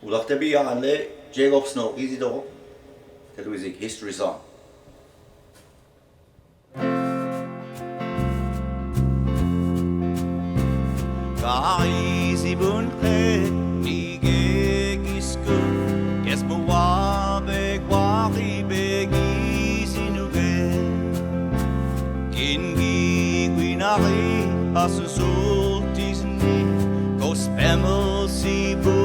Ulach te bi an le Jacob Snow easy do. Te Louisic history song. Ka easy bun khe ni ge kisko kes bo wa be kwa ri be gi sinu ge kin gi gwinari asu sultis ni go spemmel si bu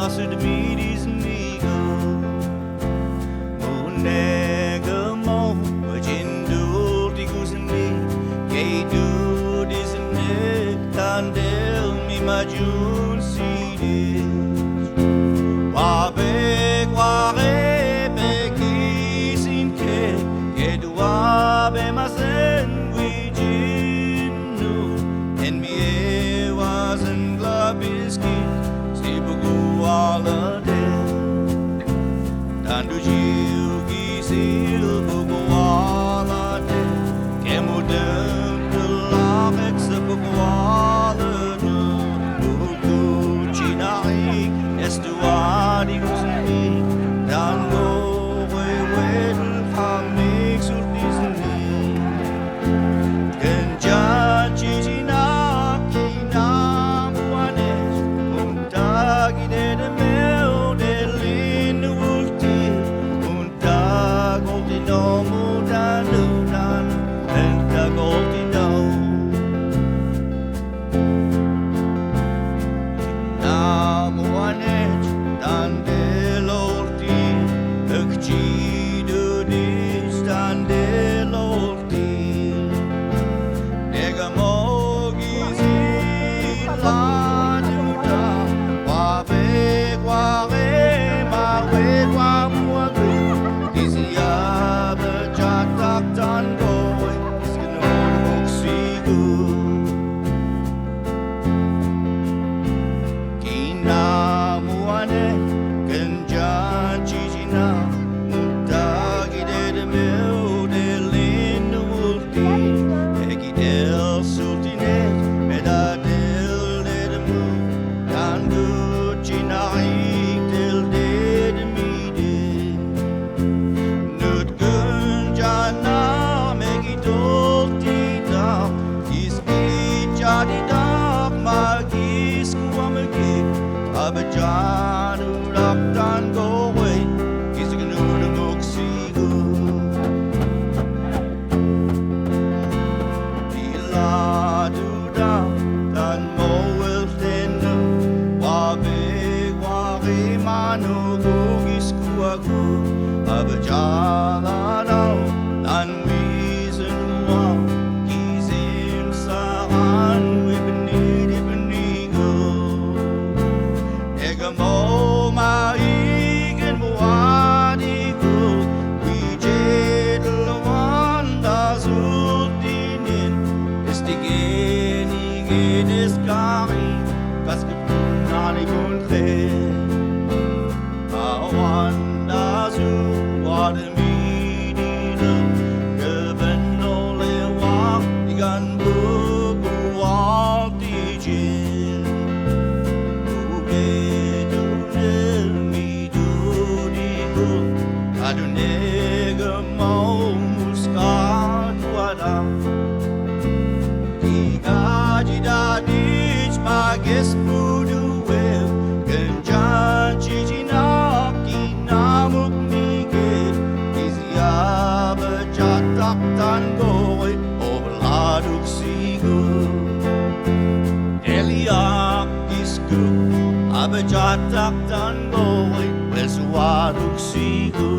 asu de midis ni go munega mo jindu di gusni ge du dis ne tandel mi majun sidis wa be kisin ke du wa be masen wijinu en mi was en glabiski si bugu ala de tandu jiu gisil bugu ala de kemudem de lavex bugu ala de bugu chinari estuari usni tango we famix urtisni kenja chichina kina buanes untagi de meu de lin ulti untago di nomu danu entago di no namu anet dande lorti ekchidu dis dande lorti nega mogi zila duda wa be wa mua disi aba jatak tan boy skinor boksigu kina muane kenja chichina mutagi de meu de lindo ulti egi del sultinet meda del de mu tandu chinai del de mide nut gunja na megi dolti da is jadi da magis kuamagi abjanu laktan go away is gonna boksigu ila duda tan mo weltenu wa be manu gugis kuagu abjala now tan reason wa kizim saan we benigo Egamo maigen muadiku Wijedel wanda zultinin Estigeni gedes kari Kaskepnani kuntre Awanda zu wademidina Gebenole wak igan buku altijin Adunega mau muskat wada Igaji dadich magis pudu wel Genja chichina kinamuk nigit Iziaba jatak tangoy Obladuk sigu Eliak isku Abajatak tangoy Wesuaduk sigu